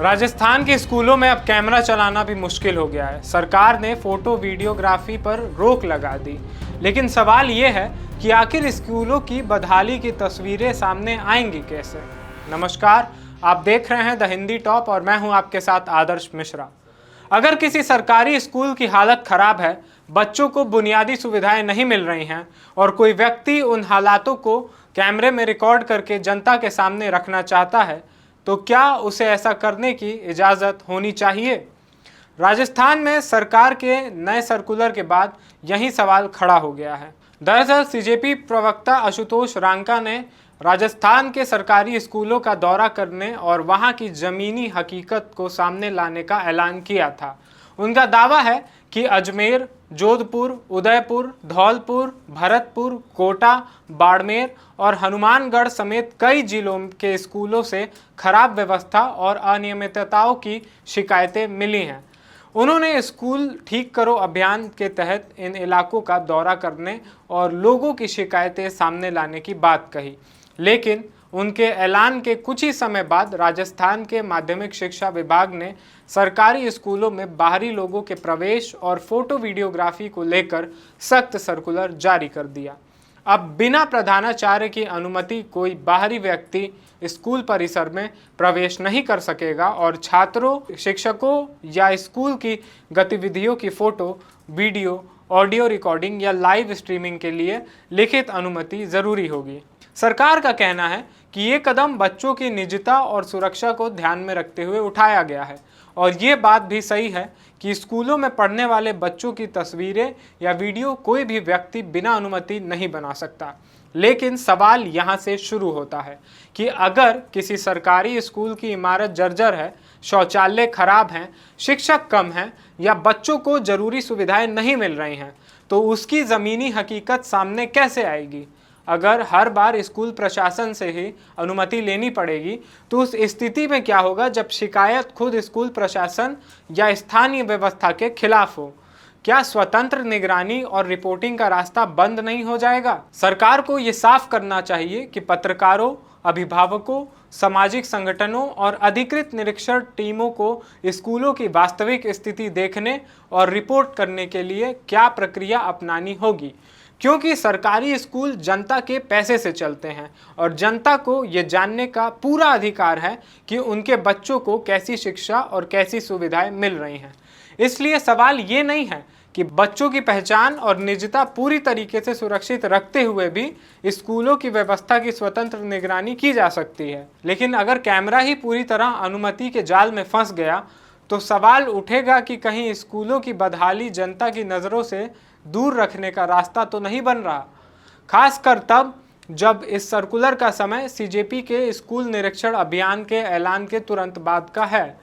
राजस्थान के स्कूलों में अब कैमरा चलाना भी मुश्किल हो गया है। सरकार ने फोटो वीडियोग्राफी पर रोक लगा दी, लेकिन सवाल ये है कि आखिर स्कूलों की बदहाली की तस्वीरें सामने आएंगी कैसे। नमस्कार, आप देख रहे हैं द हिंदी टॉप और मैं हूं आपके साथ आदर्श मिश्रा। अगर किसी सरकारी स्कूल की हालत खराब है, बच्चों को बुनियादी सुविधाएं नहीं मिल रही हैं और कोई व्यक्ति उन हालातों को कैमरे में रिकॉर्ड करके जनता के सामने रखना चाहता है, तो क्या उसे ऐसा करने की इजाज़त होनी चाहिए? राजस्थान में सरकार के नए सर्कुलर के बाद यही सवाल खड़ा हो गया है। दरअसल सीजेपी प्रवक्ता आशुतोष रांका ने राजस्थान के सरकारी स्कूलों का दौरा करने और वहां की ज़मीनी हकीकत को सामने लाने का ऐलान किया था। उनका दावा है कि अजमेर, जोधपुर, उदयपुर, धौलपुर, भरतपुर, कोटा, बाड़मेर और हनुमानगढ़ समेत कई जिलों के स्कूलों से खराब व्यवस्था और अनियमितताओं की शिकायतें मिली हैं। उन्होंने स्कूल ठीक करो अभियान के तहत इन इलाकों का दौरा करने और लोगों की शिकायतें सामने लाने की बात कही, लेकिन उनके ऐलान के कुछ ही समय बाद राजस्थान के माध्यमिक शिक्षा विभाग ने सरकारी स्कूलों में बाहरी लोगों के प्रवेश और फोटो वीडियोग्राफी को लेकर सख्त सर्कुलर जारी कर दिया। अब बिना प्रधानाचार्य की अनुमति कोई बाहरी व्यक्ति स्कूल परिसर में प्रवेश नहीं कर सकेगा और छात्रों, शिक्षकों या स्कूल की गतिविधियों की फोटो, वीडियो, ऑडियो रिकॉर्डिंग या लाइव स्ट्रीमिंग के लिए लिखित अनुमति जरूरी होगी। सरकार का कहना है कि ये कदम बच्चों की निजता और सुरक्षा को ध्यान में रखते हुए उठाया गया है और ये बात भी सही है कि स्कूलों में पढ़ने वाले बच्चों की तस्वीरें या वीडियो कोई भी व्यक्ति बिना अनुमति नहीं बना सकता। लेकिन सवाल यहाँ से शुरू होता है कि अगर किसी सरकारी स्कूल की इमारत जर्जर है, शौचालय खराब हैं, शिक्षक कम हैं या बच्चों को जरूरी सुविधाएं नहीं मिल रही हैं, तो उसकी ज़मीनी हकीकत सामने कैसे आएगी? अगर हर बार स्कूल प्रशासन से ही अनुमति लेनी पड़ेगी, तो उस स्थिति में क्या होगा जब शिकायत खुद स्कूल प्रशासन या स्थानीय व्यवस्था के खिलाफ हो? क्या स्वतंत्र निगरानी और रिपोर्टिंग का रास्ता बंद नहीं हो जाएगा? सरकार को ये साफ करना चाहिए कि पत्रकारों, अभिभावकों, सामाजिक संगठनों और अधिकृत निरीक्षण टीमों को स्कूलों की वास्तविक स्थिति देखने और रिपोर्ट करने के लिए क्या प्रक्रिया अपनानी होगी, क्योंकि सरकारी स्कूल जनता के पैसे से चलते हैं और जनता को ये जानने का पूरा अधिकार है कि उनके बच्चों को कैसी शिक्षा और कैसी सुविधाएं मिल रही हैं। इसलिए सवाल ये नहीं है कि बच्चों की पहचान और निजता पूरी तरीके से सुरक्षित रखते हुए भी स्कूलों की व्यवस्था की स्वतंत्र निगरानी की जा सकती है। लेकिन अगर कैमरा ही पूरी तरह अनुमति के जाल में फंस गया, तो सवाल उठेगा कि कहीं स्कूलों की बदहाली जनता की नज़रों से दूर रखने का रास्ता तो नहीं बन रहा, खासकर तब जब इस सर्कुलर का समय सीजेपी के स्कूल निरीक्षण अभियान के ऐलान के तुरंत बाद का है।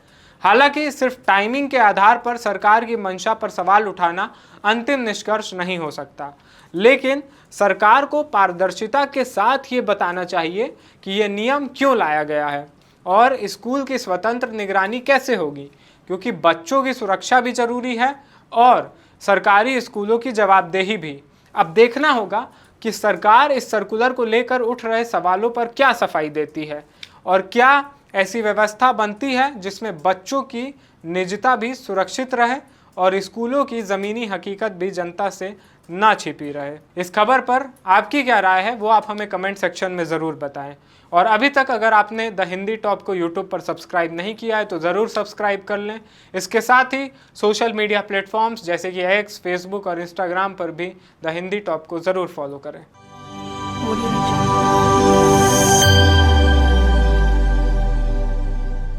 हालांकि सिर्फ टाइमिंग के आधार पर सरकार की मंशा पर सवाल उठाना अंतिम निष्कर्ष नहीं हो सकता, लेकिन सरकार को पारदर्शिता के साथ ये बताना चाहिए कि ये नियम क्यों लाया गया है और स्कूल की स्वतंत्र निगरानी कैसे होगी, क्योंकि बच्चों की सुरक्षा भी जरूरी है और सरकारी स्कूलों की जवाबदेही भी। अब देखना होगा कि सरकार इस सर्कुलर को लेकर उठ रहे सवालों पर क्या सफाई देती है और क्या ऐसी व्यवस्था बनती है जिसमें बच्चों की निजता भी सुरक्षित रहे और स्कूलों की ज़मीनी हकीकत भी जनता से ना छिपी रहे। इस खबर पर आपकी क्या राय है वो आप हमें कमेंट सेक्शन में ज़रूर बताएं। और अभी तक अगर आपने द हिंदी टॉप को यूट्यूब पर सब्सक्राइब नहीं किया है तो ज़रूर सब्सक्राइब कर लें। इसके साथ ही सोशल मीडिया प्लेटफॉर्म्स जैसे कि एक्स, फेसबुक और इंस्टाग्राम पर भी द हिंदी टॉप को ज़रूर फॉलो करें।